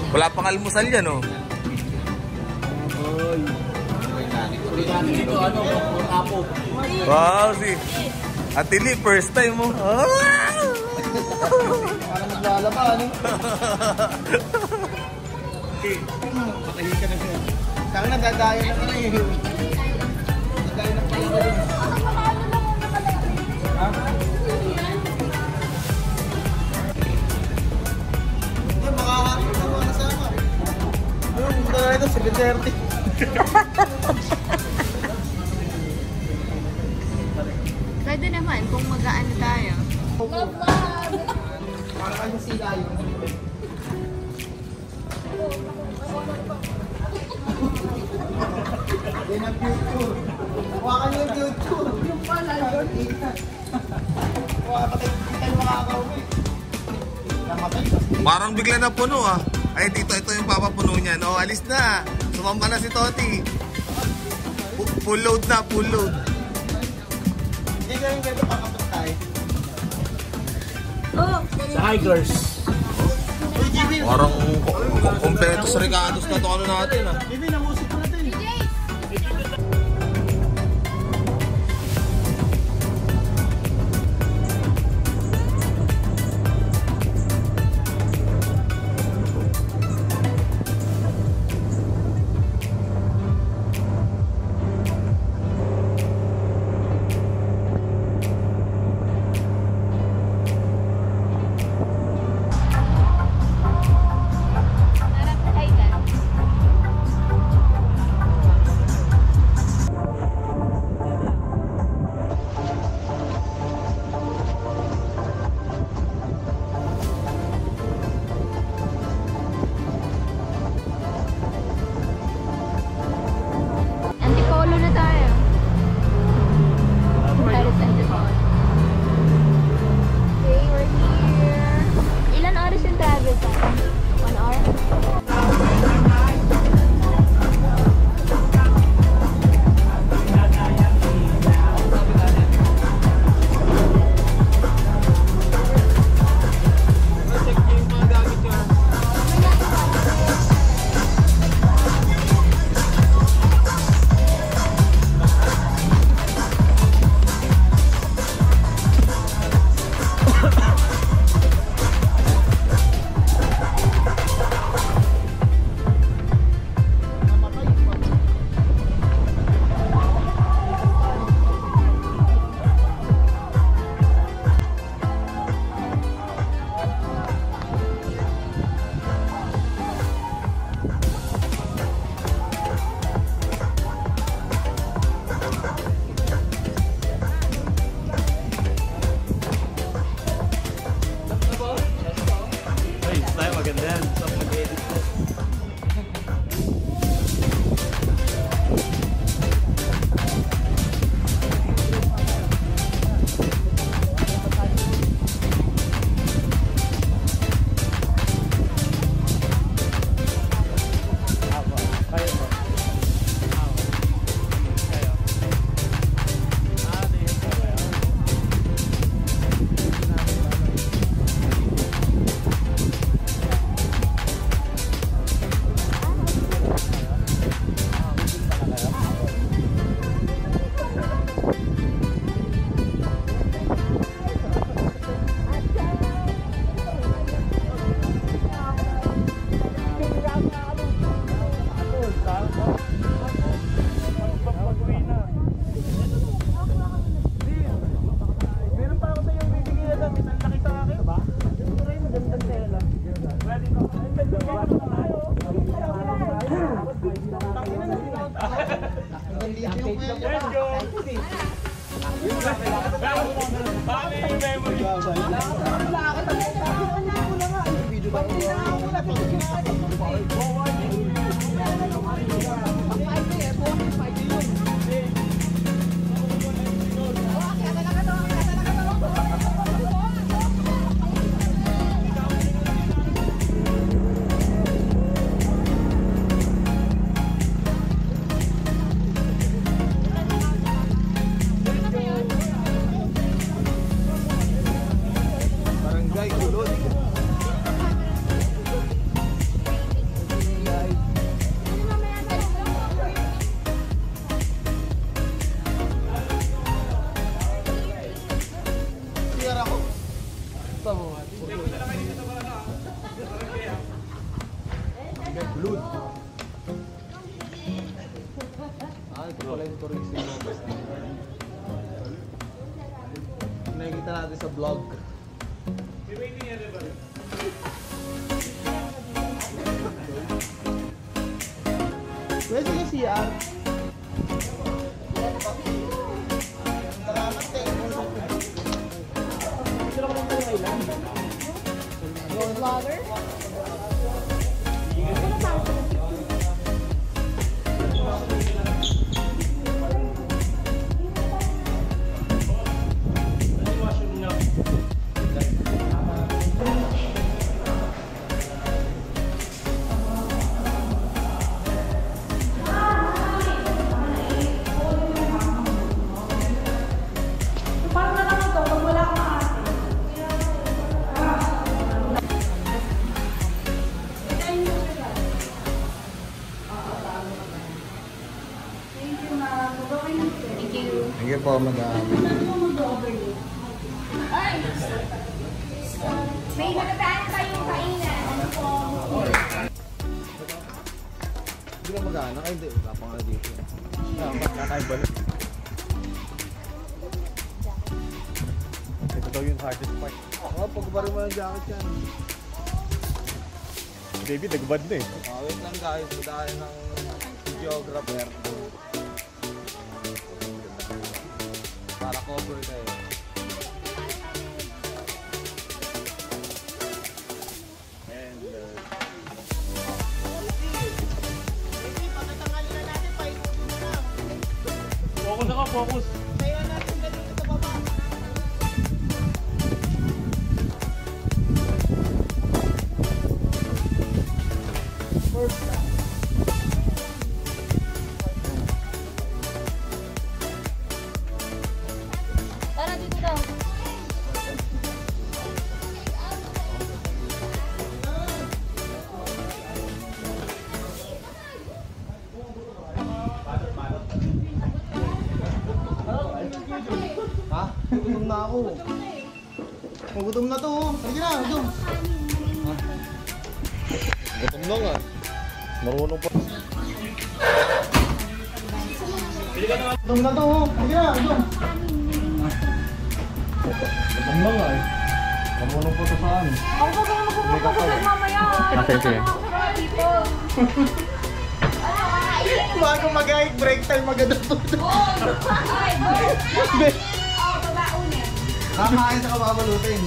Wala pang almusal yan, oh. Wow, si Ate Lee, first time mo. Parang naglalaban, eh. Patahi ka na siya. Saka na, dadaya na ka na eh. Dadaya na pala ka rin. Ha? Hindi, makakapit na mga kasama. Ayun, punta na ito, 7:30. Pwede naman kung mag-aano tayo. Para kayo sila yun. Yan ang future. Hawakan nyo yung future. Yung pala yun. Patay tayo makakauwi. Namatay. Parang bigla na puno, ah. Ay, ito yung papapuno niya. No, alis na. Sumamba na si Toti. Full load na, full load. Hindi ka yung gano'n pakapit tayo. Sa hikers. Parang kompleto sa Ricardo's na ito ano natin, ah. Bibi, namusik ko natin. Antipolo na tayo. Paris Antipolo. Okay, we're here. Ilan oras yung travel time? 1 hour? Blood. Ito pala yung tourism mo. Nakikita natin sa vlog. Where's the CR? Vlogger? Sige po, madam. Ay! May nakataan tayong kainan. Hindi ka mag-anak. Ay, hindi. Wala pa nga dito. Nakakaibalik. Ito daw yung hardest part. Pagbarin mo ng jacket yan. David, nagbad na eh. Wait lang guys. Madaan ng videographer. Para cover kayo. And focus ako, focus. Tayo natin ganito sa baba. Tara, dito daw. Ha? Gutom na ako. Gutom na to. Sige na, gutom. Gutom na nga. Marunong pa. Gutom na to. Sige na, gutom. Gutom na nga eh. Marunong pa to saan. Ako ba magpapagod mamaya? Sige. Bago mag-hike break time, maganda po. Ay, bro! Babaunin. Kakain sa kababalutin.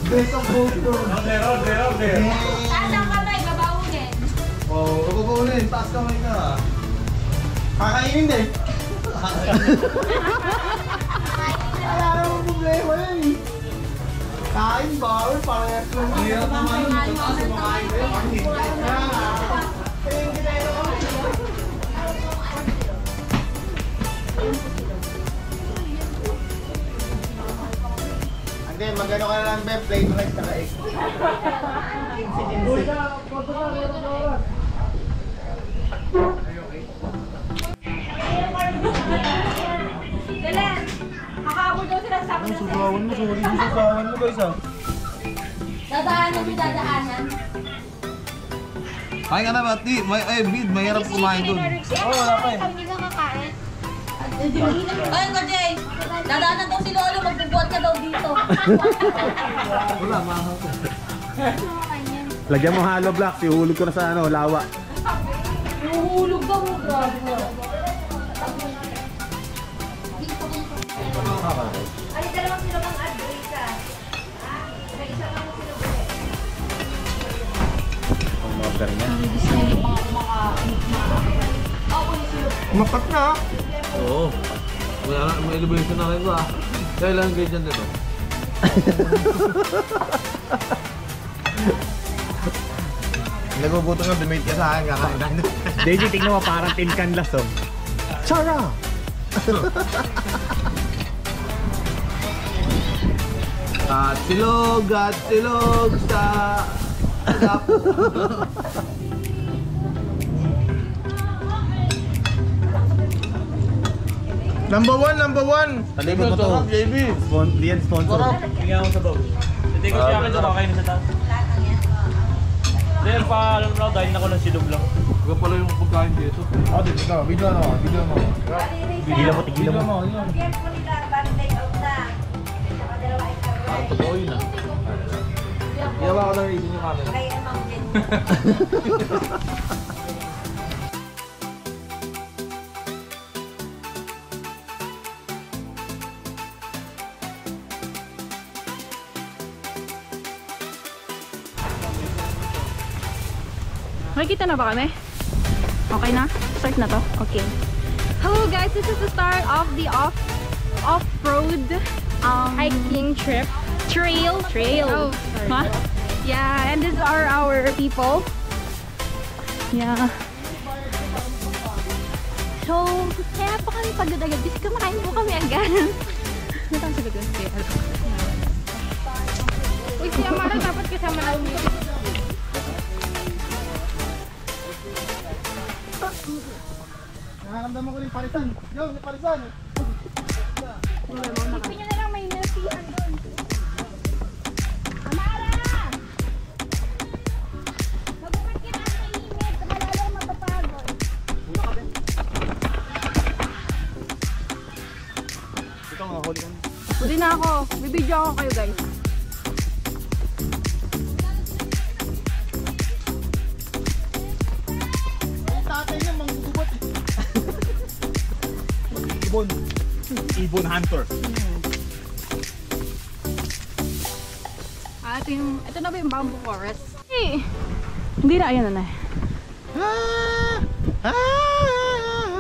Best of both worlds. Taas ang kamay, babaunin. Oh, babaunin. Taas kamay ka. Kakainin din. Wala namang problema yan eh. Kain, bawal, parehas lang. Hirap naman yun. Taas kumakain kayo. Hindi, magano ka na lang ba? Plate rice na kaig. Galen! Makakabol daw sila sa akin. Susawan mo, sorry. Susawan mo guys ah. Dadaanan mo, dadaanan. Kain ka na ba, Ti? Bid, mahirap kumain dun. Oo, wala pa eh. Hindi ka kakain. Ay, Gojay! Dadaanan daw si Lolo, magbubuhat ka daw dito. Wala, mahal ko. Lagyan mo hollow blocks, ihulog ko na sa lawa. Nuhulog daw mo, grabe. Ay, dalawang sila pang advice ka. May isa pang sila ulit. Ang order niya. Mapat na. Oo. May elevation na rin ba? Kailan kayo dyan dito? Nagugutom nga, dumate ka sa akin, kakain. JJ, tingnan mo parang tin canlas oh. Chara! At silog sa... Number one! Talikod mo to. JB. Diyan sponsor. Sarap. Hindi ko siya akin dumakain na sa taas. Lahat ng yan. Hindi, nagpa-alam lang dahil ako ng silog lang. Huwag pala yung pagkain dito. Dito ka. Video mo. Tigilan mo, tigilan mo. Yan po nila, bali take out na. Saka dalawa extra. Totoo yun ah. Yawa ko lang reason yung camera. Kaya Ma'am Jen. Makikita na ba kami? Okay na? Start na to? Okay. Hello guys, this is the start of the off-road hiking trip. Trail. Oh, sorry. Huh? Yeah, and these are our people. Yeah. So, kaya po kami pagdadagad kasi kumakain po kami agad. Natang sa gagawin kaya. Uy, si Amara dapat kasama na ulit. Nakakamdaman ko rin parisan. Yo, may parisan. Isipin nyo na lang may nasihan doon. Amara! Magumat kita sa init. Malalo ko mapapagod. Ikaw nga, huli ka. Huli na ako. May video ako kayo guys. Tatay niya, manggugubat. Ibon hunter. Ito na ba yung bamboo forest? Hey! Hindi na, ayun na na.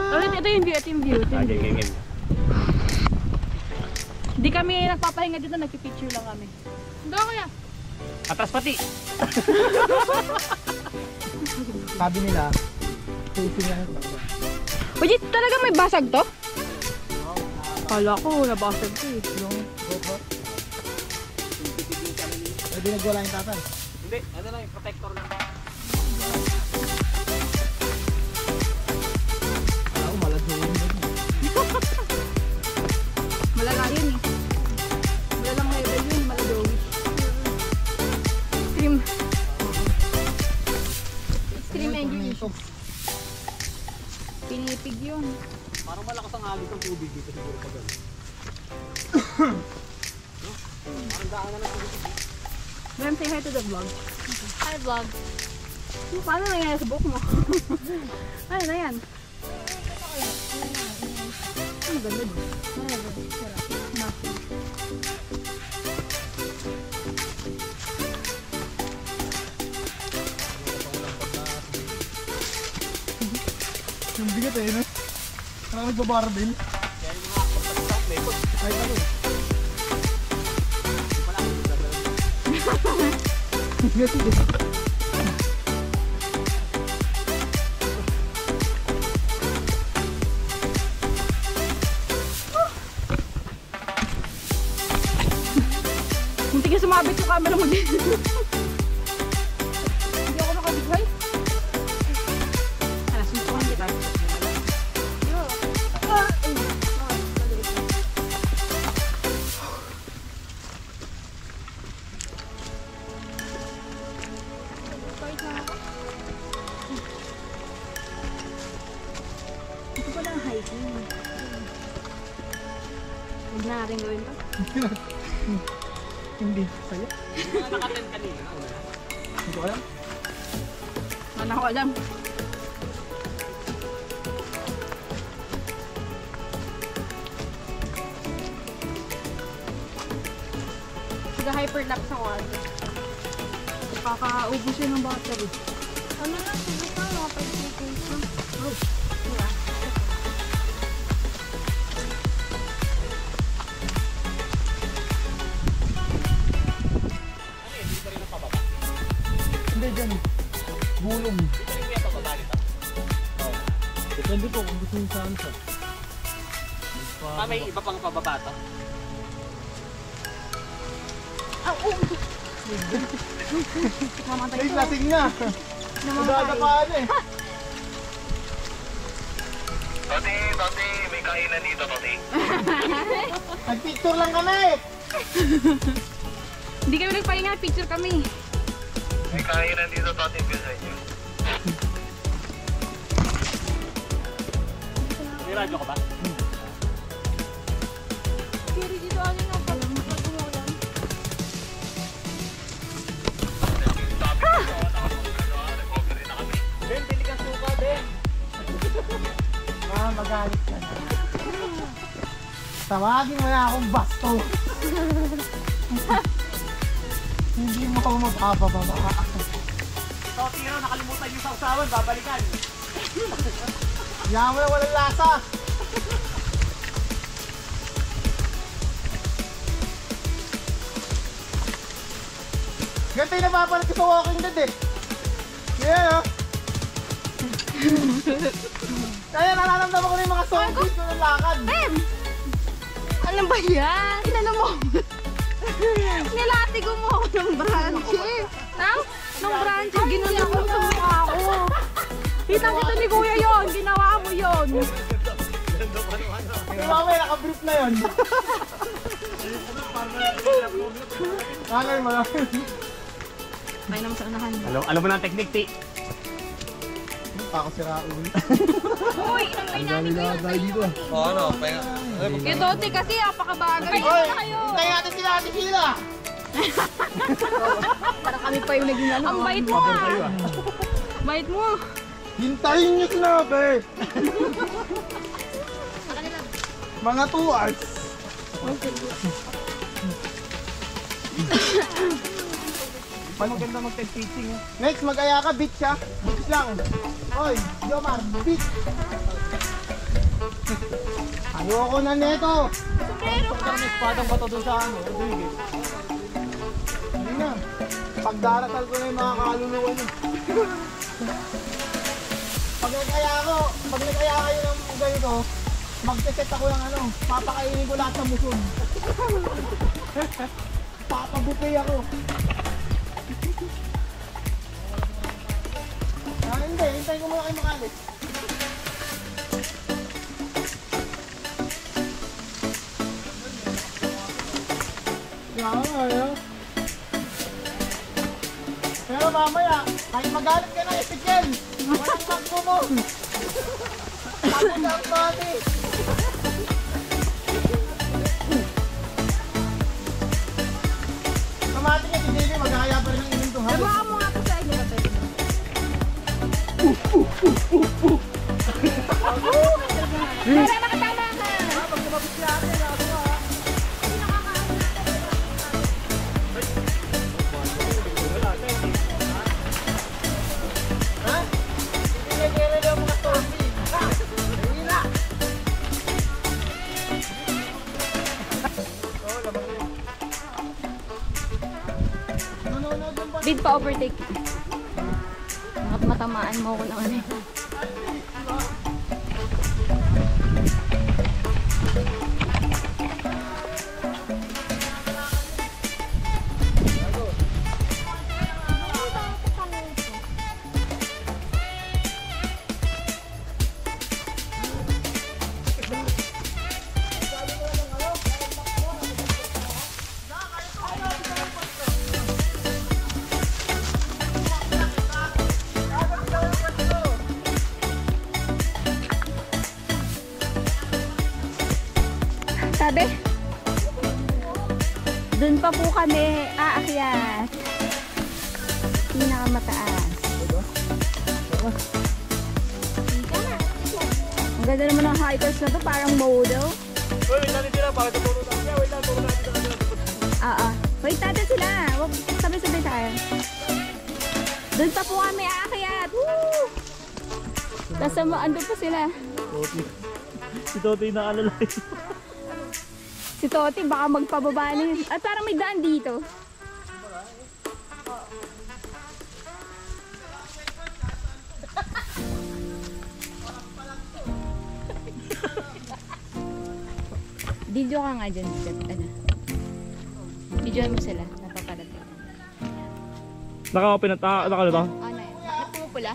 Ito yung view, ito yung view. Game. Hindi kami nagpapahinga dito, nagpipicture lang kami. Hindi ako yan. Atras pati! Sabi nila, facing yan. Uy, talaga may basag to? Kala ko, nabasag to eh. Pwede nagwala yung tatay. Hindi, ano lang yung protector lang. Ako, malatuin yun. Malala yun eh. Malalang level yun, maladawi. Extreme endurance. Pinipig yun. Parang malakas ang alis ng tubig dito siguro pag gano'n. Parang daan na ng tubig. Ma'am, say hi to the vlog. Hi vlog. Paano nangyari sa buhok mo? Ano na yan? Ano ganda din? Yung bigat eh, no? Parang nagbabarbell. Ay, ako eh. Muntik na sumabit yung camera mo din. Hindi ako nakabigay. Hala, suntukan kita. Ito pala ang hiking. Huwag na natin gawin to. Hindi, saya. Nakatent kanina. Hindi ko alam. Wala ko alam. Hyperlapse ako ate. Kakaubos yun ng battery. Ano na, sige ka, mga 5 seconds na. Oh, yeah. Hindi, dyan. Gulong. Dito rin kuya pababa nito. Depende po kung gusto nyo saan siya. May iba pang pababa to. Mamatay May ito. lasing na. Magdadapaan eh. Toti, may kainan dito, Toti. Nag-picture lang kami. Hindi kami nagpahinga, picture kami. May kainan dito, Toti, ko sa inyo. May radyo ka ba? Kiri dito ano nga pala, matutumulan. Ben, bili kang suka, Ben. Magalit ka na. Tawagin mo na akong basto. Hindi mo ako magpapababa. Toti, nakalimutan yung sausawan, babalikan. Yaman na walang lasa. Ganito yung napapalit ko sa Walking Dead eh. Yeah, oh. Kaya nararamdaman ko na yung mga zombies ko ng lakad. Bem! Ano ba yan? Inano mo? Nilatigo mo ako ng branches. Nang branches, ginulo mo sa mukha ko. Kitang-kita ni Kuya yon, ginawa mo yon. Mamaya naka-brief na yun. Angay mo lang. Ay naman sa unahan. Alam mo na ang technique, Ti. Pa ako sira ulo. Uy, inambay namin kayo sa iyo. Oo, ano, pahinga. Yung Toti kasi, apakabagal. Kayo Hoy, na kayo. hintayin natin sila Ate Sheila. Para kami pa yung naging ano. Ang bait mo ah. Bait mo. Hintayin niyo sinabi. Mga 2 hours. Maganda mag-test teaching. Next, mag-aya ka, beach ha. Beach lang. Hoy, Jomar, beach. Ayoko na neto. May espadang bato doon sa ano, Rodriguez. Hindi na. Pagdarasal ko na yung mga kaluluwa niyo. Pag nag-aya kayo ng ganito, magsiset ako ng ano, papakainin ko lahat sa muson. Papabuffet ako. Hindi, hintayin ko muna kayo makalis. Pero mamaya, kahit magalit ka na, Ezekiel, walang magkumon. Tapos ang pati. Kamati niya si JJ, mag-ahaya pa rin ng inim to. Nagawa mo nga po sa inyo. Para makatama ka. Ha? Hindi daw mga torsi. Ha? Hindi na. Bid pa overtake. Matamaan mo ko ng ano. Sabi, dun pa po kami aakyat. Pinakamataas. Ang ganda naman ng hikers na to, parang model. Uy, wait natin sila, bakit tutulong natin? Yeah, wait lang, tulong natin sa kanila. Wait natin sila. Wag, sabay-sabay tayo. Dun pa po kami aakyat. Woo! Tapos andun pa sila. Si Toti naalalay. Si Toti baka magpababa na yun. At parang may daan dito. Video ka nga dyan. Ano? Videoan mo sila. Napaparating. Naka-open na ano to? Ano yun? Napupula?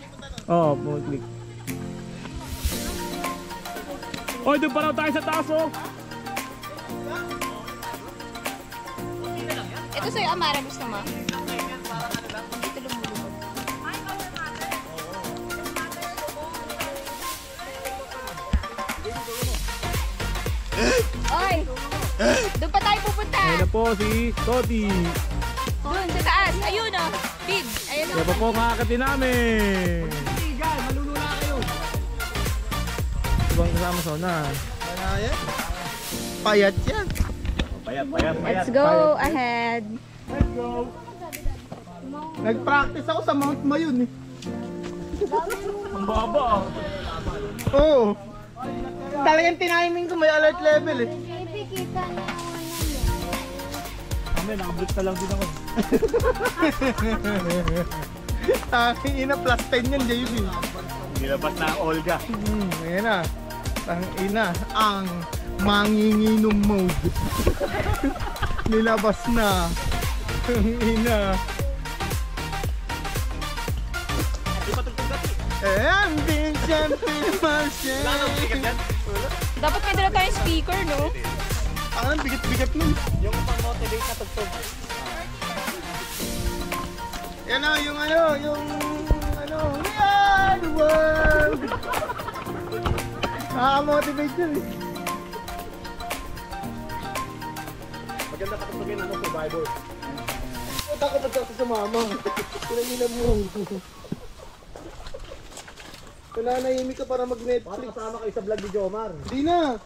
Oo, click. Oy, doon pa raw tayo sa taas, oh! ko sa'yo, Amara. Gusto mo? Dito lumulubog. Oy! Doon pa tayo pupunta. Ayun na po si Toti. Doon, sa taas. Ayun o. Big. Ayun o. Kaya pa po makakatin namin. Ibang kasama sa una. Ayan. Payat yan. Payat. Let's go ahead. Nag-practice ako sa Mount Mayon eh. Ang baba. Oo. Talagang tiniming ko, may alert level eh. Kami, nakablik na lang din ako. Ina, plus 10 yan, JB. Nilabas na ang Olga. Ayan na. Ina, ang manginginom mode. Nilabas na. Ina. Din champion Marshall. Dapat may dala tayong speaker, no? Ang bigat-bigat nun. Yung pang-motivate na tugtog. Yan o, yung we are the world. Nakaka-motivate yun eh. Maganda katugtogin ano, Survivor. Punta ka pa sa mama. Pinanginan mo. Nananahimik ka para mag-Netflix. Kasama kayo sa vlog ni Jomar. Hindi na.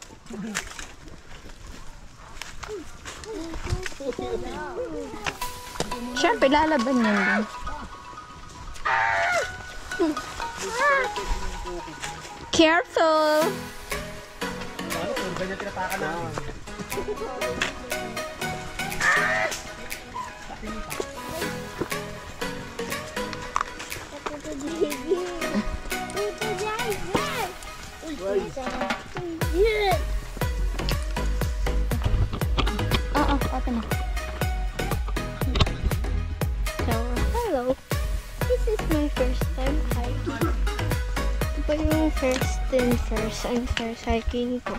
Siyempre, lalaban yan din. Careful! Ano, kung ganyan tinatakan namin. Open na. So, hello. This is my first time hiking. Ito yung first hiking ko.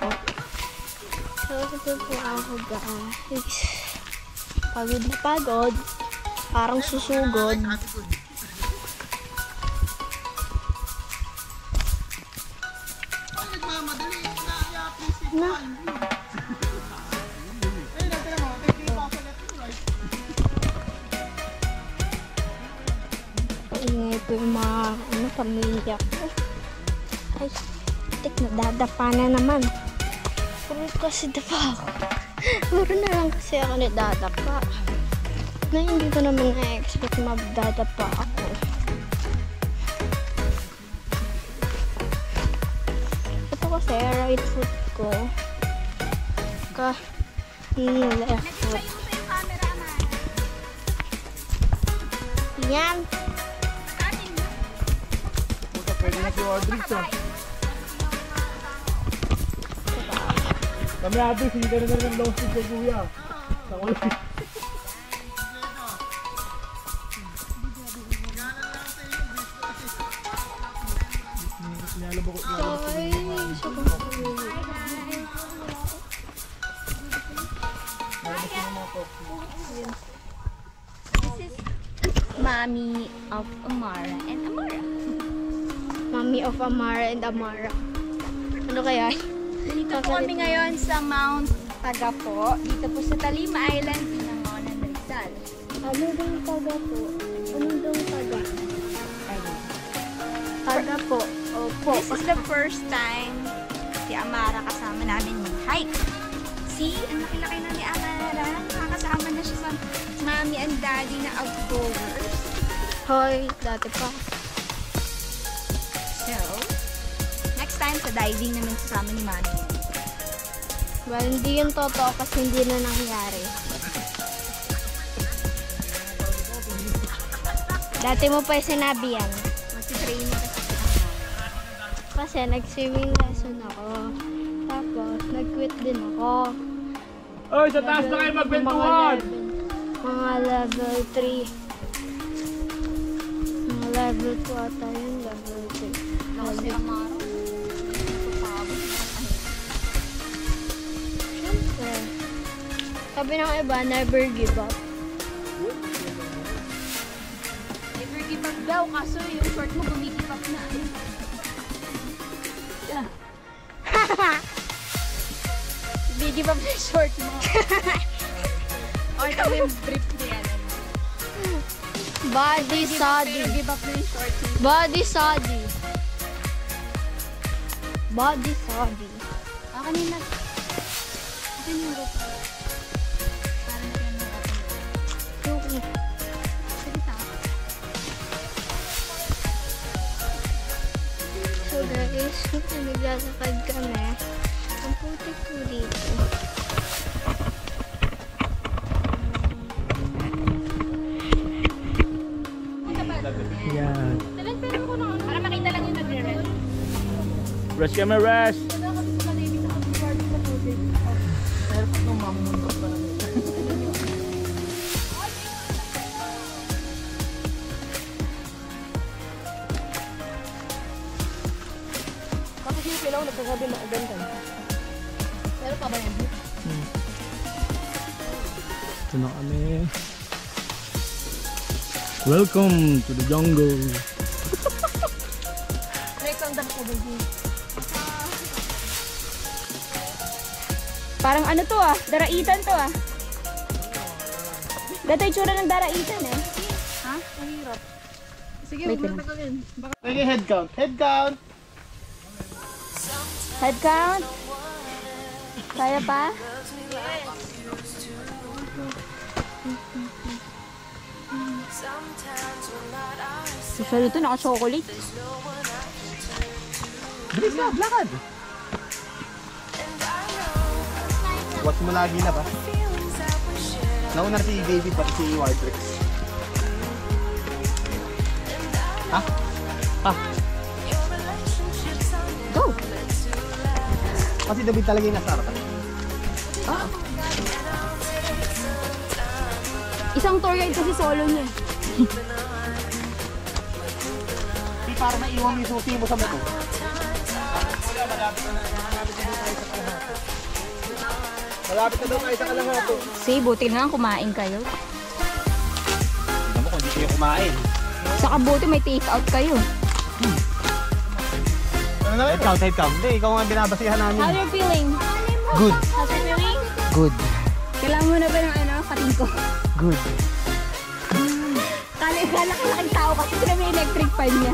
So, ito po ako guys. Pagod na pagod. Parang susugod. Na. Ingay po yung mga pamilya ko. Ay, tik, nadadapa na naman. Puro kasi dapa ako. Puro na lang kasi ako nadadapa. Na hindi ko naman na-expect magdadapa ako. Ito kasi right foot ko. Left foot. Yan. Pwede na si Audrey siya. Kami Audrey, hindi ka na ng long sleeve ko kuya. Sa ulit. Mommy of Amara and Amara. Mommy of Amara and Amara. Ano kaya? Dito po kami ngayon sa Mount Tagapo. Dito po sa Talim Island, Binangonan, Rizal. Ano bang Tagapo? Ano bang Taga? Tagapo. Opo. This is the first time si Amara kasama namin mag-hike. See? Ang laki-laki na ni Amara. Nakakasama na siya sa mommy and daddy na outgoers. Hoy, dati pa. So, next time sa diving naman kasama ni Mami. Well, hindi yun totoo kasi hindi na nangyari. Dati mo pa sinabi yan. Mag-training kasi nag-swimming lesson ako. Tapos, nag-quit din ako. Oy, sa taas na kayo magbentuhan! Mga level 3. Level 2 ata yun, level 3. Kasi Amaro. Siyempre. Sabi ng iba, never give up. Keep up daw, kaso yung short mo gumikip up na. Biggie pa yung short mo. O, ito yung brief niya. Body sadi. Give up na yung short mo. Body sadi. Body sadi. Kanina. Akin yung rope. Parang yan yung rope. Okay. Sige sa. So guys, naglalakad kami. Ang putik po dito. Yan. Talan pero ko na ano. Para makita lang yung nagre-rest. Rest kami, rest! Tapos yung pilaw, nagsasabi na ganda. Pero pa ba yan? Ito na kami. Welcome to the jungle. Next ang dami ko baby. Parang ano to ah, daraitan to ah. Dito yung tsura ng daraitan eh. Ha? Ang hirap. Sige, wait lang. Okay, head count. Head count. Head count. Kaya pa? Usually ito naka-chocolate. Bilis na, lakad. Watch mo lagi na ba? Nauna si David pati si Wardrex. Ha? Ha? Go! Kasi David talaga yung nasa harapan. Isang tour guide kasi solo niya. Di para naiwan mo yung susi mo sa moto. Malapit na daw kayo sa Kalahati. Sige, buti na lang kumain kayo. Alam mo kung di kayo kumain. Saka buti may take out kayo. Head count, head count. Hindi, ikaw nga binabasihan namin. How are you feeling? Good. How's you feeling? Good. Kailangan mo na ba ng ano, kating ko? Good. Kalaki-laking tao kasi sila may electric fan niya.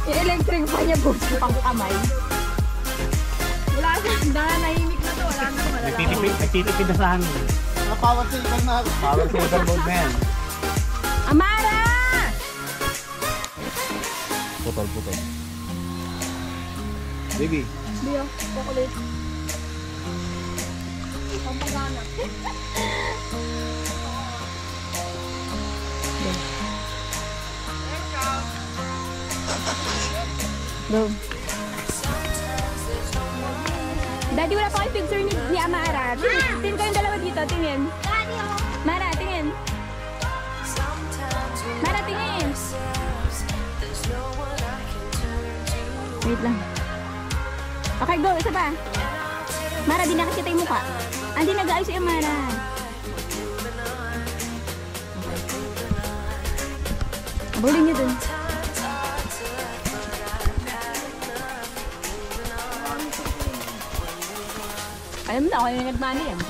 Yung electric fan niya, buti pang kamay. Wala na, nahimik na to. Wala na, malalaman. Nagtitipid na sa hangin. Power saver na. Power saver mode na yan. Amara! Putol. Baby. Biyo, chocolate. Pampagana. Go. Daddy, wala pa kayong picture ni Amara. Tingin kayong dalawa dito, tingin. Mara, tingin. Mara, tingin. Wait lang. Okay, go. Isa pa. Mara, di nakikita yung mukha. Hindi nag-ayos yung Mara. Abulin niyo dun. Alam mo na, ako yung nagmani yan.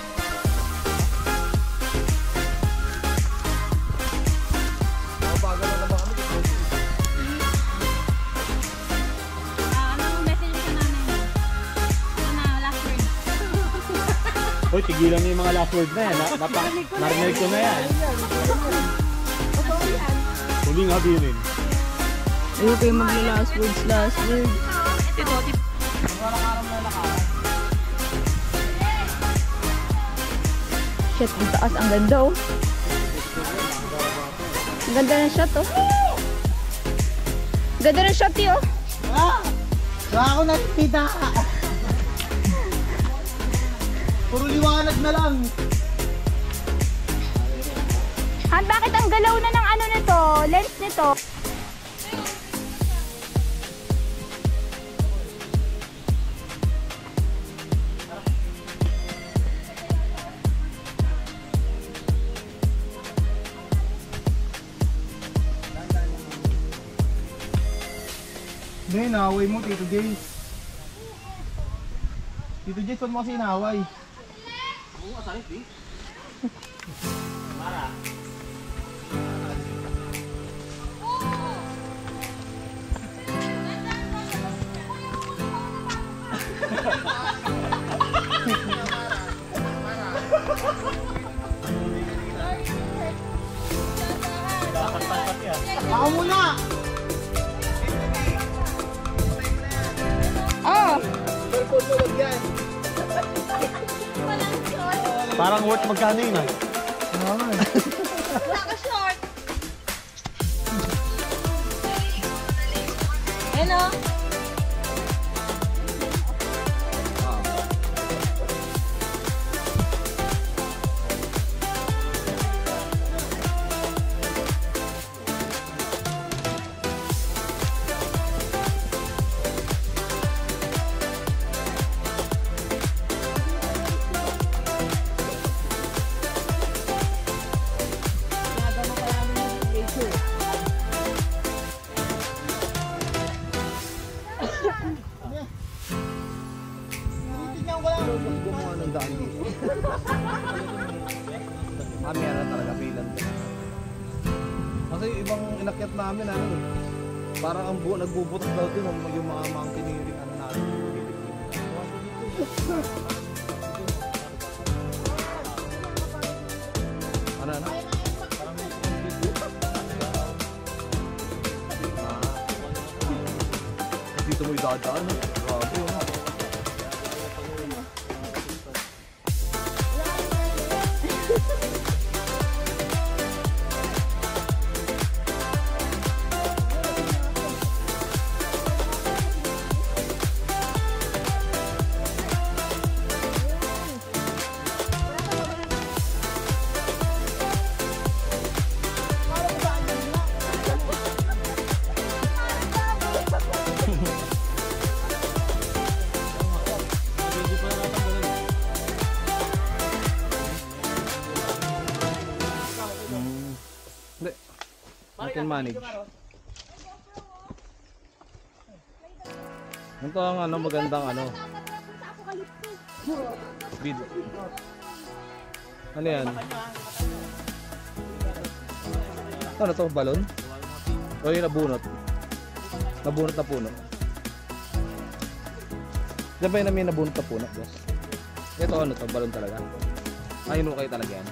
Anong message sa nanay mo? Ano na, last word? Uy, tigilan mo yung mga last word na yan. Narinig ko na yan. Huling habilin. Ayoko yung mag-last words, last words. Shit, ang taas, ang ganda oh. Ang ganda ng shot oh. Ganda ng shot oh. Wala ako nakikita. Puro liwanag na lang. Han, bakit ang galaw na ng ano nito? Lens nito? Hindi, naaway mo, Tito Jay. Tito Jay, saan mo kasi naaway? Oo, asakit eh. Ako muna! Oh! Cellphone mo, wag yan. Parang worth magkano yun ah. Naka-short. Hello? Titignan ko lang. Gumawa ng daan dito. Kami na talaga pilan. Kasi ibang inakyat namin ano eh. Parang ang nagbubutas daw din yung mga kinilig ano natin. Ano na? Dito mo idadaan. Grabe yun. Hindi. I can manage. Ito ang ano, magandang ano. Speed. Ano yan? Ano to? Balon? O yung nabunot? Nabunot na puno. Diyan ba yun namin nabunot na puno, boss? Ito ano to? Balon talaga? Ay, hinukay talaga yan.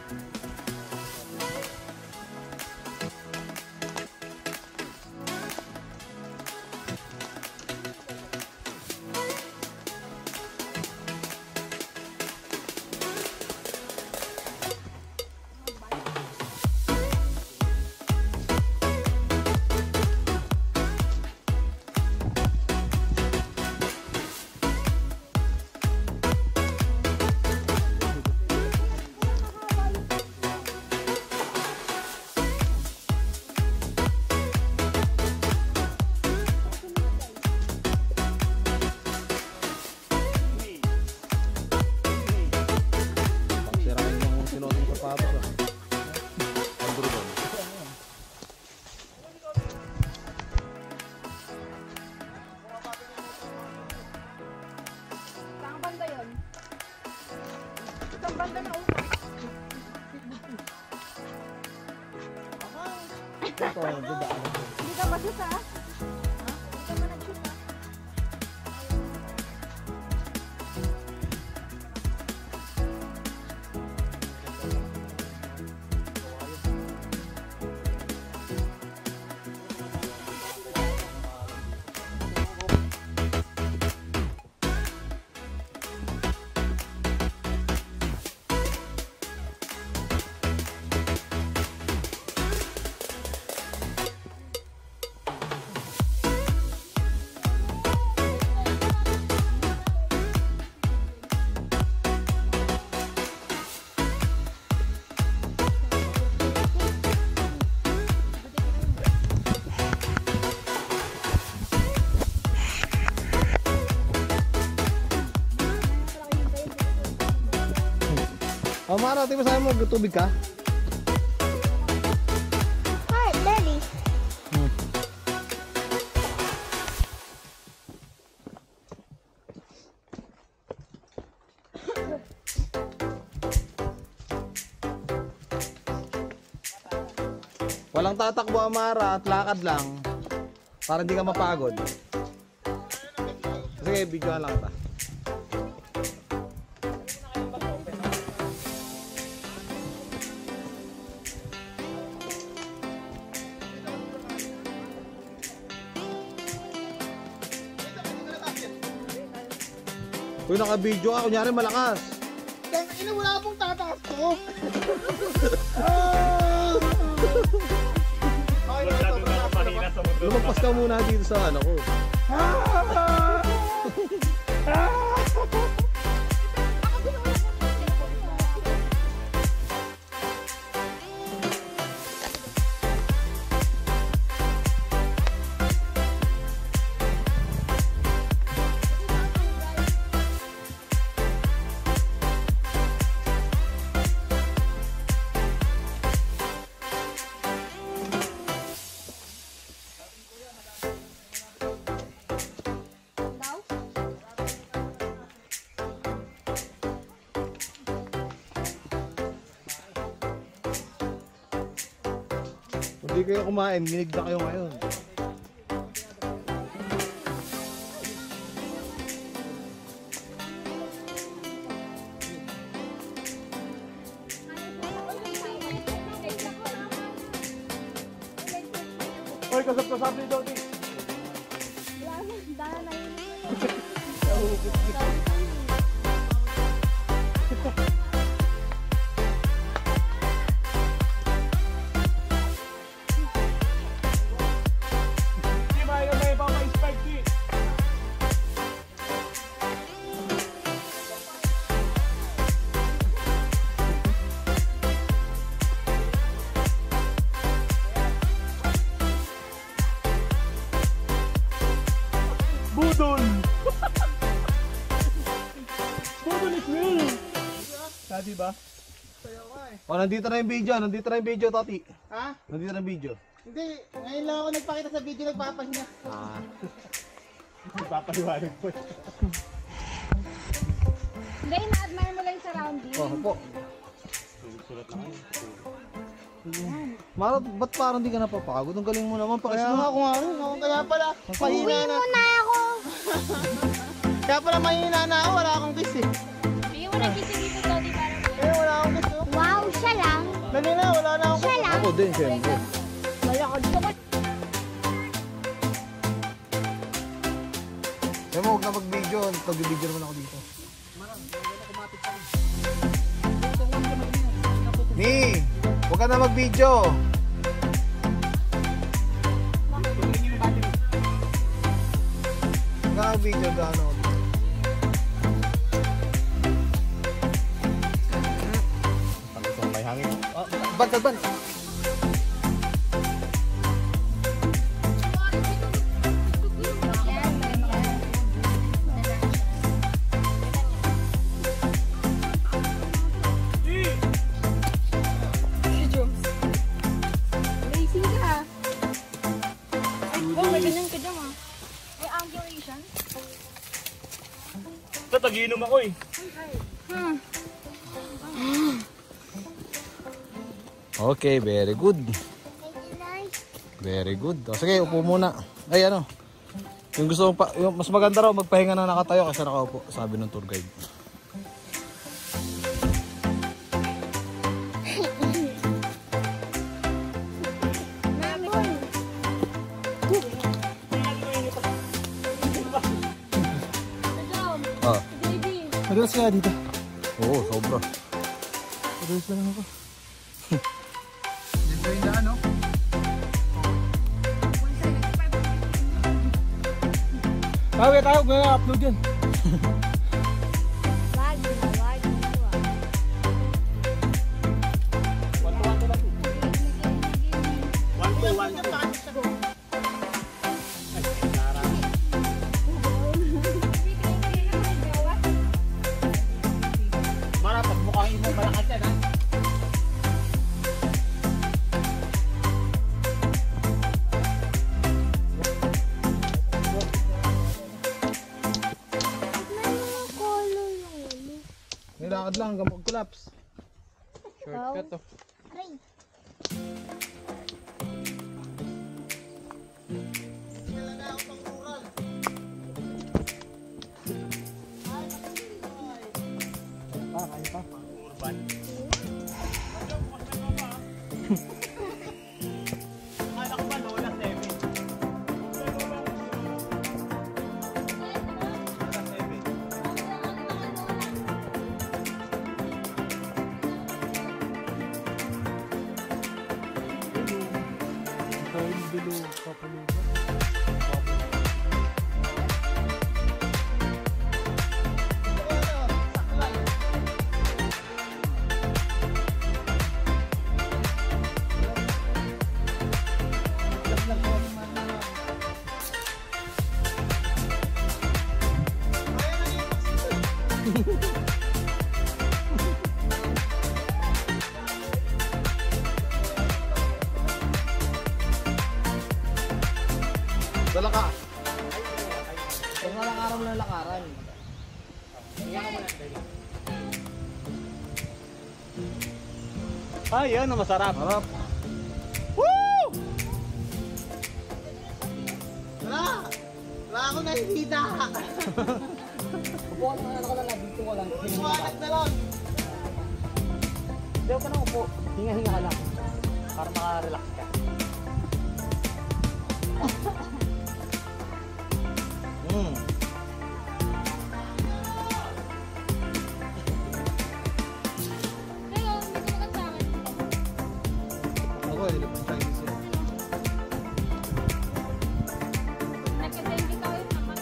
Hindi ka ba sa? Hindi ka ba nag-shoot? Oh, Mara, tingnan mo sa'yo mo, tubig ka? Hi, Daddy. Walang tatakbo, Amara, at lakad lang. Para hindi ka mapagod. Sige, videoan lang ta. Uy, naka-video ka, kunyari malakas. Ina, wala pong tataas ko. Lumagpas ka muna dito sa ano ko. Hindi kayo kumain, ginig na kayo ngayon. Hoy, kasap-kasap ni Dodi. Budol! Budol is real! Sabi ba? O, nandito na yung video, Toti. Ha? Nandito na yung video. Hindi, ngayon lang ako nagpakita sa video, nagpapahinga. Papaliwanag po. Hindi, na-admire mo lang yung surrounding. Oh, po. Sulat na kayo. Mara, ba't parang di ka napapagod? Ang galing mo naman, pakis Kaya mo. nga ako nga rin, ako kaya pala. Mahina na. Na ako! Kaya pala mahina na ako, wala akong kiss eh. Hindi mo nagising dito, Tony, parang Wala akong kiss oh. Wow, siya lang. Dali na, wala na akong kiss. Ako din, syempre. Malakad ko ba? Kaya mo, huwag na mag-video. Pag-video naman ako dito. Ni, huwag ka na mag-video. Huwag ka na mag-video, gano. Pag-isang may hangin. Ban. Racing ka. Ay, oh, may ganyan ka dyan ah. May angulation. Tatagiinom ako eh. Okay, very good. Very good. O, sige, upo muna. Ay, ano? Yung gusto mong yung mas maganda raw magpahinga na nakatayo kasi nakaupo, sabi ng tour guide. Ah. Madalas kaya dito. Oo, sobra. Madalas lang ako. Dito yung daan, no? Kaya tayo, gaya upload yan. Marapag mukhang imo malakas yan ha. Nilakad lang hanggang mag-collapse. Shortcut to. Dala ka. Kung walang araw na lakaran. Ay, yan ang masarap. Harap. Wala! Wala akong nakikita! Upo ka na lang, dito ko lang. Sumalag na lang! Hindi ka na upo. Hinga-hinga ka lang. Para maka-relax ka. Ngayon, hindi ko naman sa akin. Ako, hindi pa Chinese yan. Nagka-thank you tayo sa mga.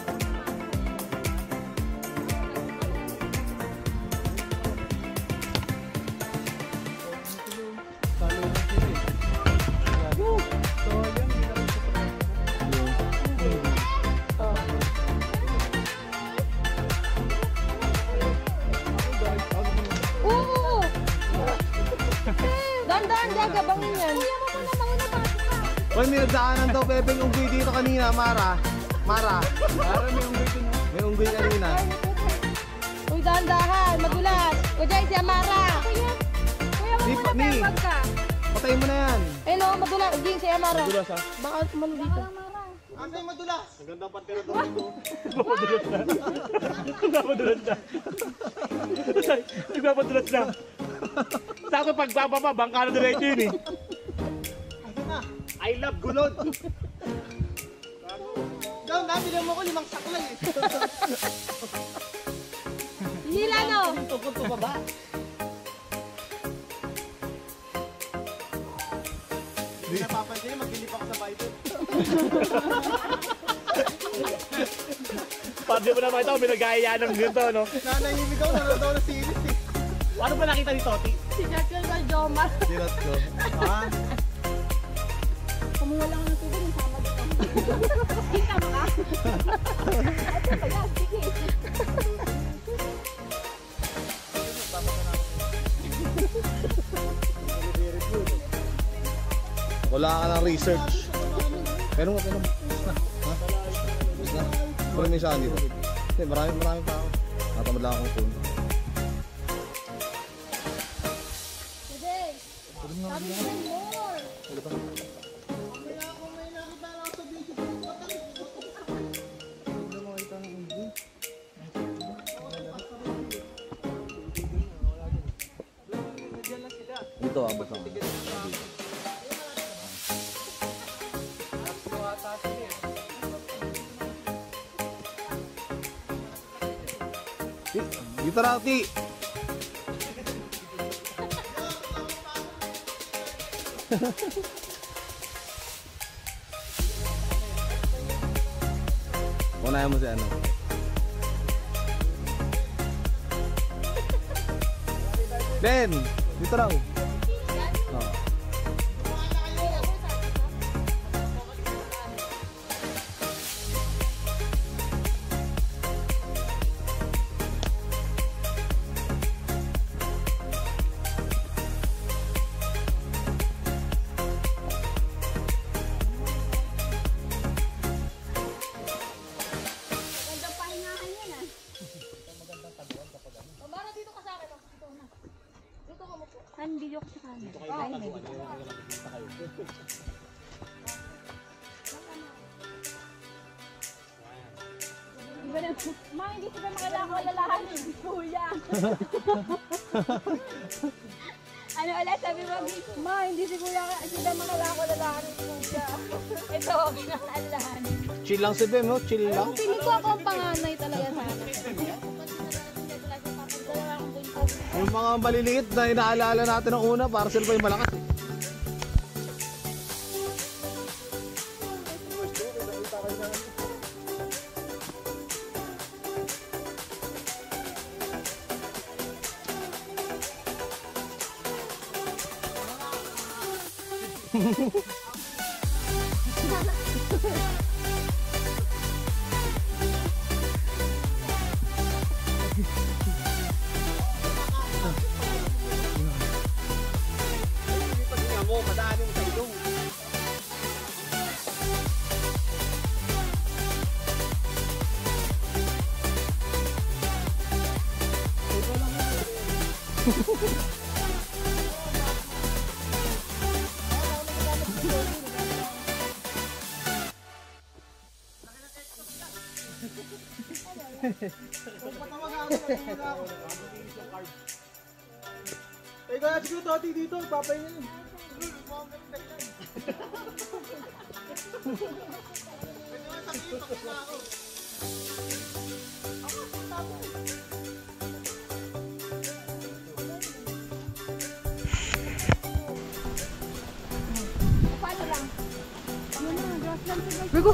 Oo! Dahan-dahan, gagabangin yan. Kuya mo muna, mauna bago ka. Uy, may nagsaanan daw Bebeng unggoy dito kanina, Mara. Mara, may unggoy dito. May unggoy kanina. Uy, dahan-dahan, madulas. Kuya, si Amara. Kuya mo Di muna, pa, ni. pero wag ka. Patayin mo na yan. Ayun o, madulas. Ging, si Amara. Madulas, ha? Baka sumalo dito. Asa yung madulas? Ang gandang pantera doon ito. Nagpapadulas na. Nagpapadulas na. Sakto pagbababa, bangka na diretso yun eh. Asa na? I love gulod. Daw, nabili mo ko 5 saklay eh. Hila no. Tungkol ko baba. Hindi napapansin, maglilip ako sa Bible. Pati mo naman ito, binagaya ng ganito, no? Nanahimik ako, nanonood ako ng series eh. Ano ba nakita ni Toti? Si Jacquel Galjoma. Dirat ko. Ha? Kumuha lang ng tubig, yung sama dito. Kita mo ka? Ito ba yan? Sige. Wala ka ng research. Pero mo. Bus na. Ha? Bus na. Wala may saan dito. Hindi, marami pa ako. Natamad lang akong phone. Today, sabi mo more. Kaya ako may nakita lang sa video ko. Dito, abot lang. Dito raw, Ti. Unahin mo si ano. Ben, dito raw. Oh. Magandang pahingahan yan ah. O, Mara, dito ka sa akin. Dito na. Dito ka mo po. Han, video ko sa camera. Ay, may video. Iba na. Ma, hindi sila makalakaw lalahan eh. Kuya. Ano ulit? Sabi mo, ma, hindi si kuya sila makalakaw lalahan eh. Kuya. Ito, ginakalahan. Chill lang si Ben, no? Chill lang. Piling ko ako ang panganay talaga sa akin. Yung mga maliliit na inaalala natin ng una para sila pa yung malakas eh. Eh, kaya siguro Toti dito, papay niya. Bigo.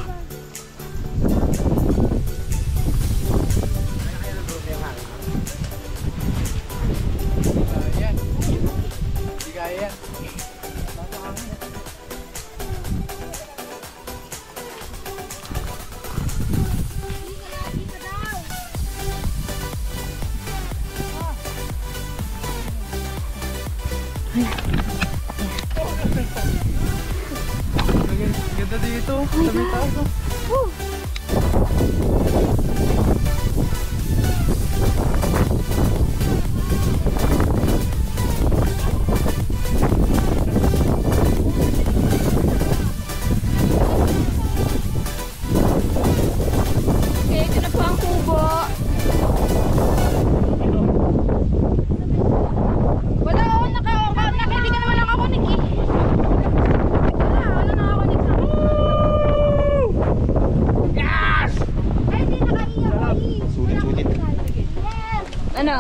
Ganda dito. Dami tao. Okay, ito na po ang kubo. Wala ako, hindi ka naman nakakunik eh. Wala nakakunik sa akin. Yes! Ay, hindi nakaiyak eh. Sulit. Yes! Ano?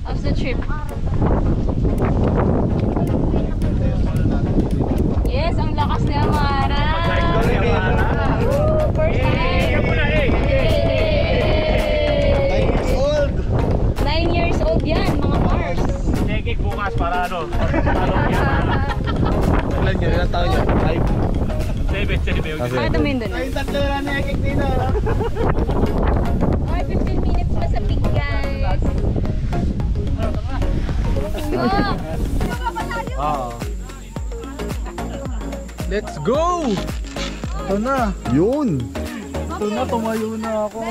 How's the trip? Yes, ang lakas ni Amara. First time. 9 years old yan, mga Mars. Nekik bukas para ano? Ilan nyo? Ilan taon nyo? 7. Bakit tumayin doon? Ay, tatlo na nakikik dito. Ay, 15 minutes pa sa peak, guys. Let's go! Ito na. Yun! Ito na, tumayo na ako.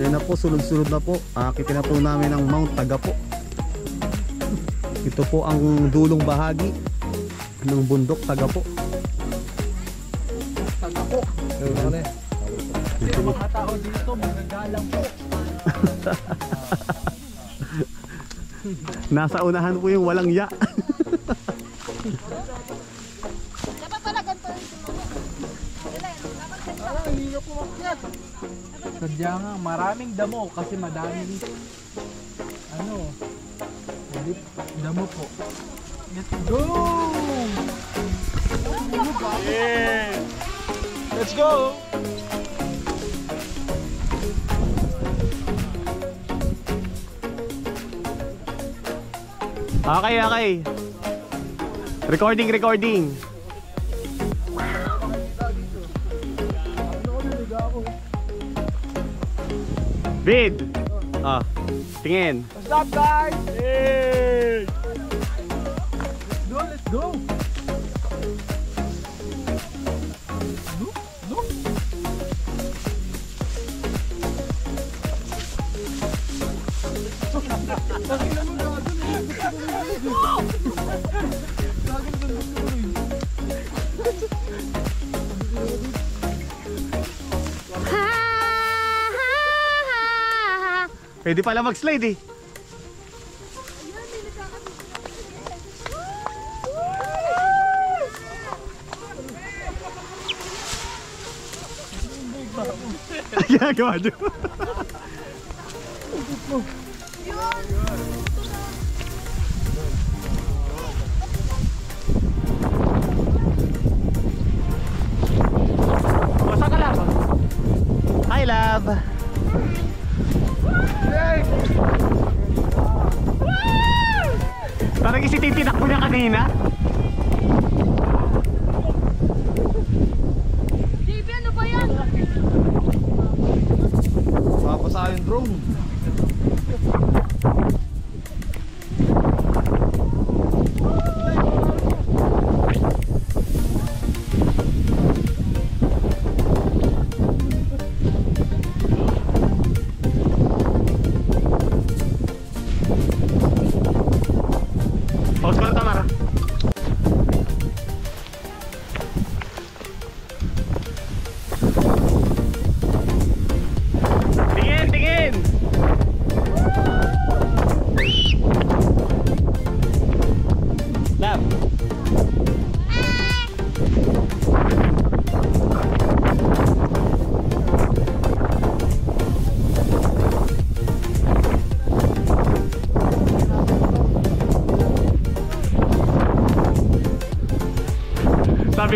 Yan na po, sunod-sunod na po. Akitin na po namin ang Mount Tagapo. Ito po ang dulong bahagi ng bundok Tagapo. Tagapo. Ano na eh? Kasi yung mga tao dito, magagalang po. Nasa unahan po yung walang ya. Dapat pala ganito yung Hindi na pumakyat. Sadya nga, maraming damo kasi madaming ano, damo po. Let's go! Yeah! Let's go! Okay. Recording. Vid! Tingin. What's up, guys? Hey! Let's go! Pwede pala mag-slide eh. Ginagawa nyo. Masa ka lang? Hi, love. Parang isititinakbo niya kanina.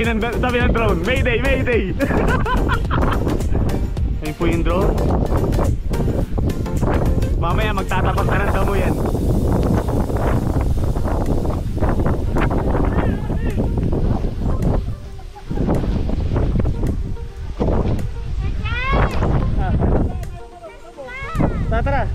Sabi ng drone, Mayday, Mayday. Ayun po yung drone. Mamaya magtatapag ka ng damo yan. Tara.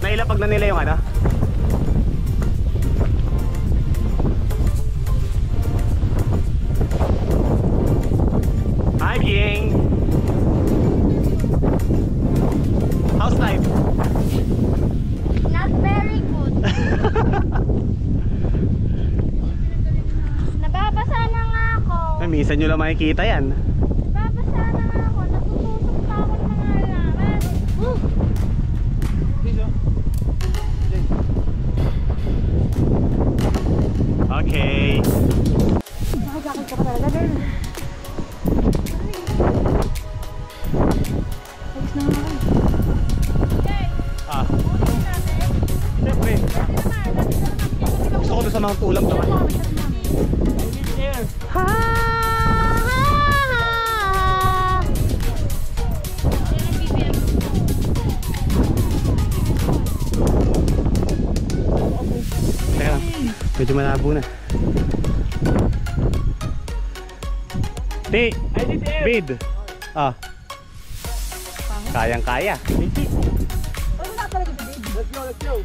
Nailapag na nila yung ano? Hi, Ging! How's life? Not very good. Nababasa na nga ako. Minsan nyo lang makikita yan. Nababasa na nga ako. Natutusok pa ako ng mga alaman. Okay. Nakagakit ka pa talaga, girl. Ayos na nga. Siyempre. Gusto ko doon sa mga tulang naman. Teka lang, medyo malabo na. Bid. Kayang-kaya. Let's go.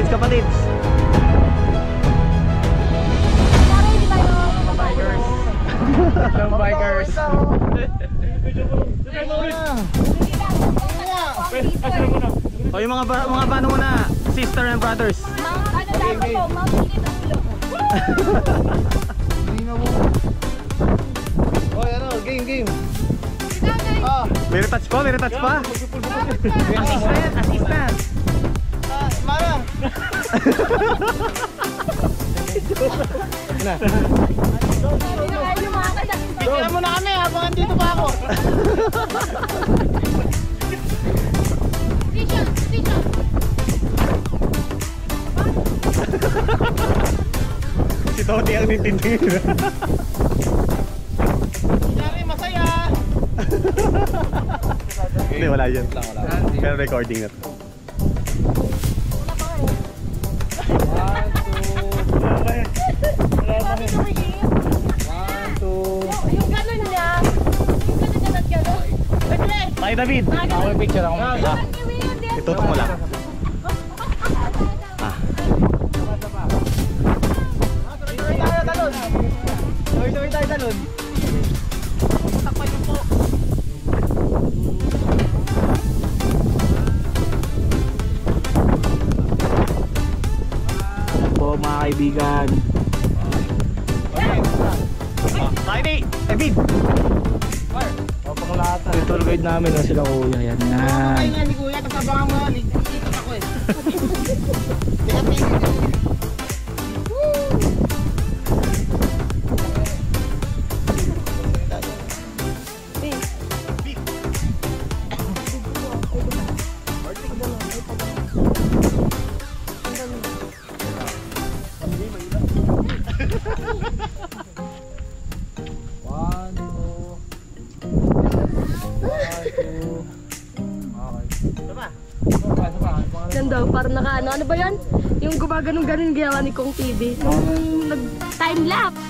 Kapatids. Bikers. O yung mga bano mo na, sister and brothers. Ano dapat po? Mamili ng ilong. Oy, ano, game. May retouch pa, may retouch pa. Assist na. Mara. Bigyan mo na kami habang andito pa ako. Si Toti ang nitindig. Yari, masaya. Hindi, wala yan. Pero recording na to. Yung gano'n niya. Yung gano'n. Bye, David. Ako yung picture ako. Itutok mo lang. Sabay tayo talon. Takpan yung po. Po mga kaibigan. Friday, David. Yung tour guide namin no, sila kuya. Yan Ay yan. nga ni Kuya, tasabangan mo. Ikot ako eh. Ganda, parang ano ba yan? Yung gumaganong-ganon ginawa ni Kong TV. Nung nag-time-lapse.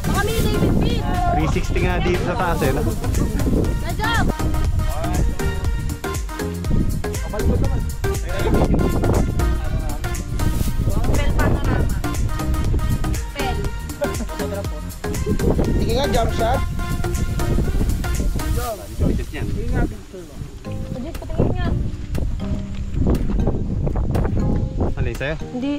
Baka may David Pitt. 360 nga dito sa taas eh. No? Najab! Pel panorama. Pel. Sige nga, jump shot. Ajit, patingin nga. Alin sa'yo? Hindi.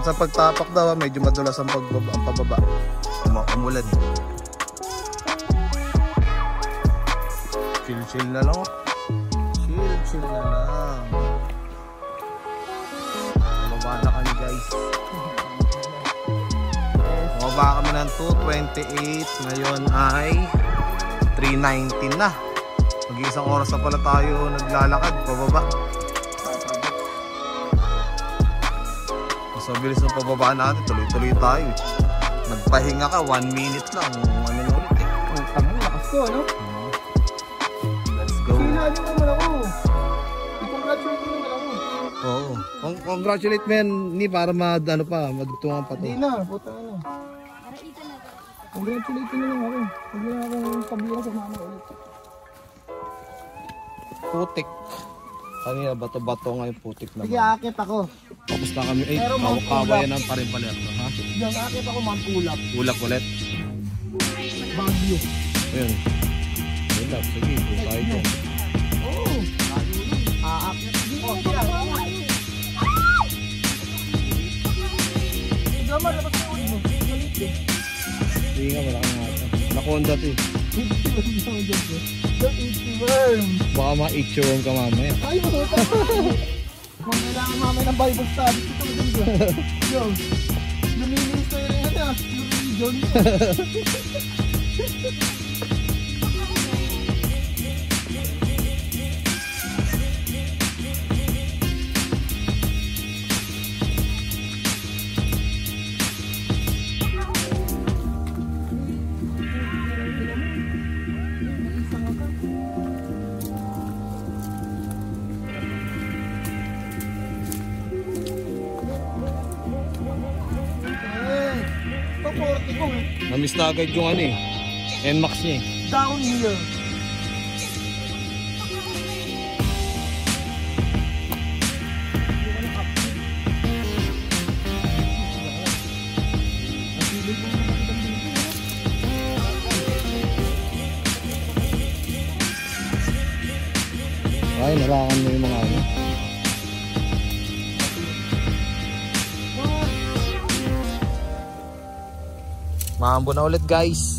sa pagtapak daw, medyo madulas ang pababa. Umulan. Chill na lang. Chill na lang. Bumaba na kami guys. Bumaba kami ng 2:28. Ngayon ay 3:19 na. Mag-iisang oras na pala tayo naglalakad pababa. Mas mabilis ng pababa natin. Tuloy-tuloy tayo. Nagpahinga ka 1 minute lang. Ano na ulit eh. Ang tama, lakas ko, ano? Let's go. Sinali mo naman ako. I-congratulate mo naman ako. Oo. Congratulate men ni para madugtungan pa to. Hindi na, puta na. Congratulate mo naman ako. Huwag na akong pabira sa mama ulit. Putik. Kanina bato-bato ngayon putik naman. Sige, akit ako. Tapos na kami. Eh, Pero kawayan pa rin pala ito. Ha? Diyan, akit ako mangkulap. Ulap ulit. Bagyo. Ayun. Ulap. Sige, kung tayo dyan. Oo. Aakit. Hindi ko siya. Ikaw mo, dapat sa ulit mo. Malit din. Sige nga, wala kang nga. Nakonda to eh. Baka ma-itch-worm ka mamaya. Ay, mabuta ka. Kung kailangan mamaya ng Bible study, ito mo dyan. Yo, lumilis tayo rin ito. Religion. Namiss na agad yung ano eh. NMAX niya eh. Down here. Ay, nalakan mo yung mga ano. Maambo na ulit guys.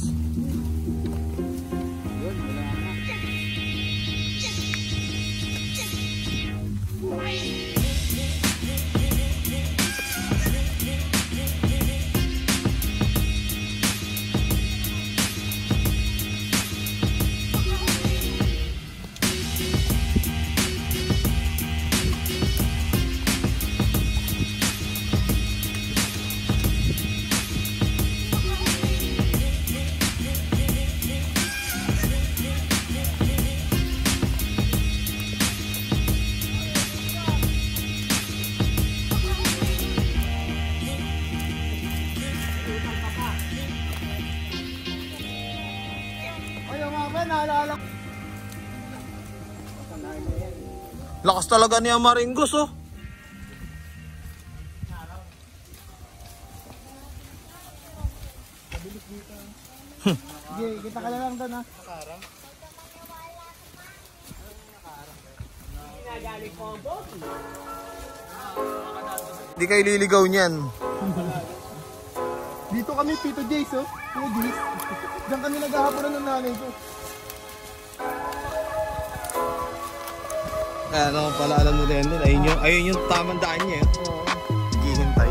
Lakas talaga niya Maringos oh. Sige, kita ka na lang doon ha. Hindi kayo liligaw niyan. Dito kami, Tito Jace oh. Tito Jace. Diyan kami naghahaponan ng nanay ko. Kaya naman pala alam mo din doon. Ayun yung tamang daan niya. Oo. Hihintay.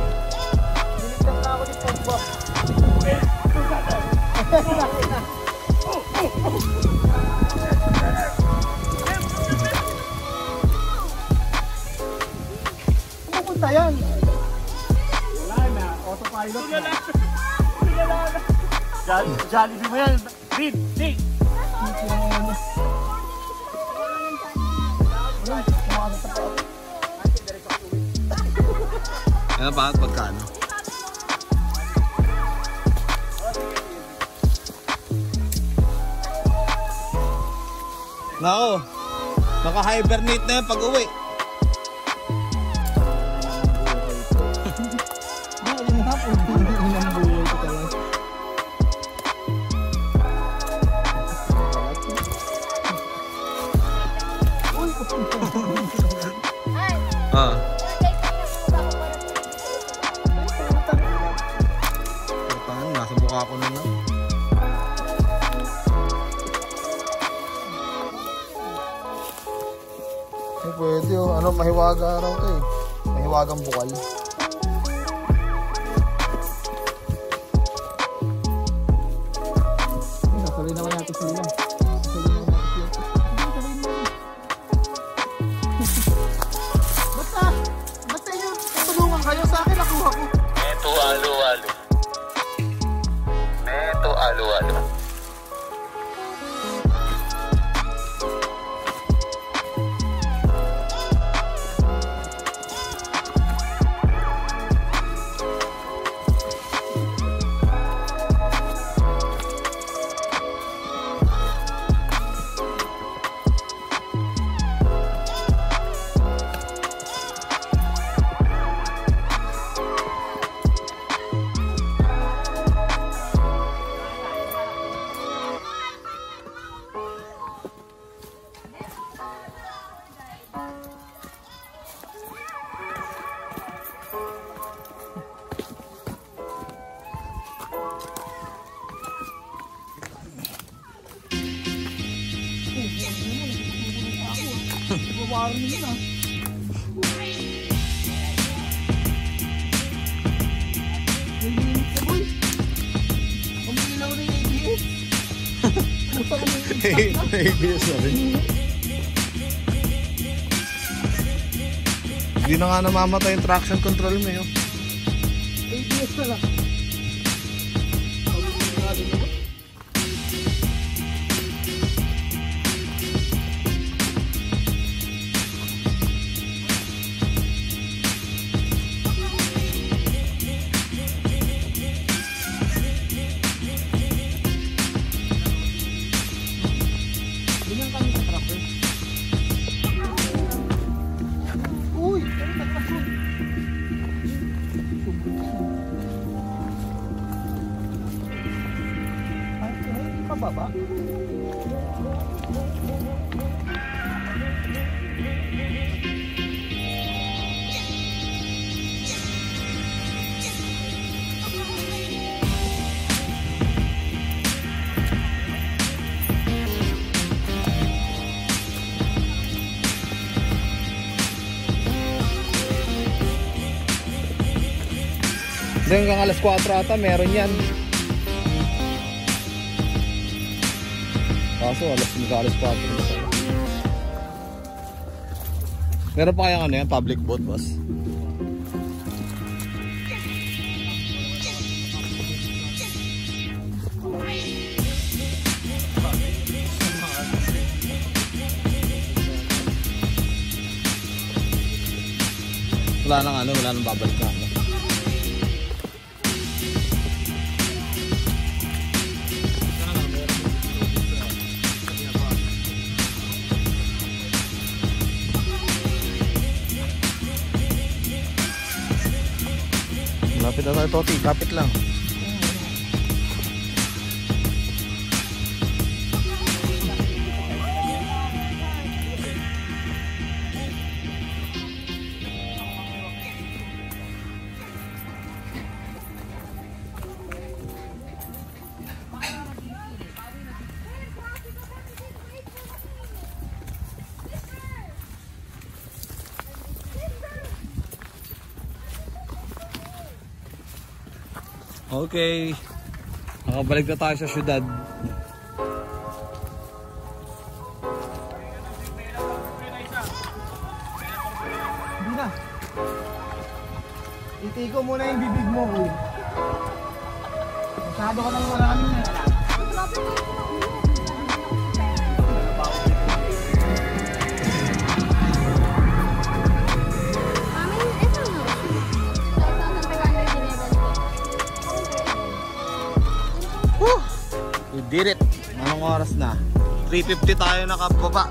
Niligtas na ako ni Pogba. Pupunta yan. Wala na. Autopilot na. Jollibee mo yan. Reed, Nick. Ano ba at pagkano? Nako, naka-hibernate na yan pag-uwi. Baka ako na lang. Pwede oh. Ano, mahiwaga raw to eh. Mahiwagang bukal. Sasabihin naman natin sila. Basta yun, tulungan kayo sa akin, nakuha ko. Neto alo-alo. Neto alo-alo. Warning yun ah. Nilinis ka boy. Umilaw na yung ABS. Puta ka na yung ABS na rin. Hindi na nga namamatay yung traction control mo yun. ABS na lang. Uy! Ano nagpasok? Ay, pababa? Hanggang alas 4 ata meron yan. Kaso alas 4 na. Meron pa kayang ano yan, public boat boss? Wala nang ano, wala nang babalik na ano. Lapit na tayo, Toti. Lapit lang. Okay, nakabalik na tayo sa syudad. Hindi na. Itiko muna yung bibig mo, uy. Masyado ka nang marami na. We did it. Anong oras na? 3:50 tayo nakababa.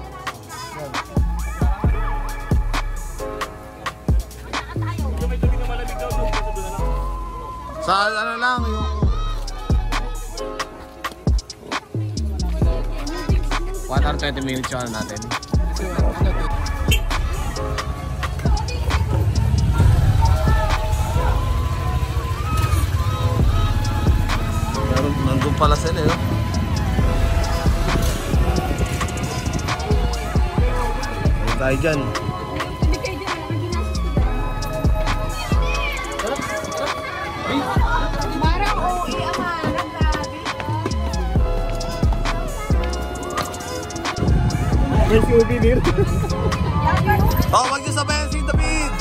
Sa ano lang yung 1 hour 20 minutes yung ano natin. naman pala sila eh. Ayun tayo dyan. Marang OE ang harap, grabe. May souvenir. Oh, wag niyo sabayan si David!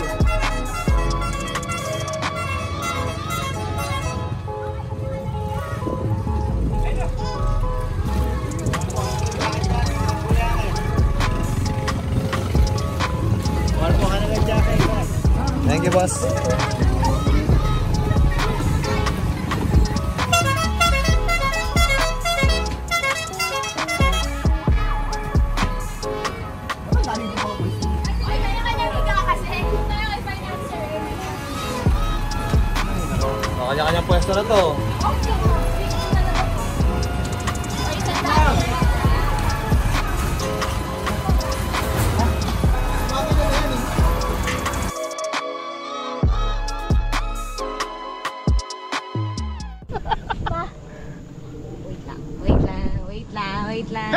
Thank you, boss. Kanya-kanyang pwesto na to. Wait lang.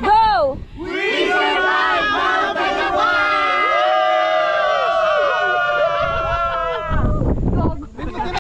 Go!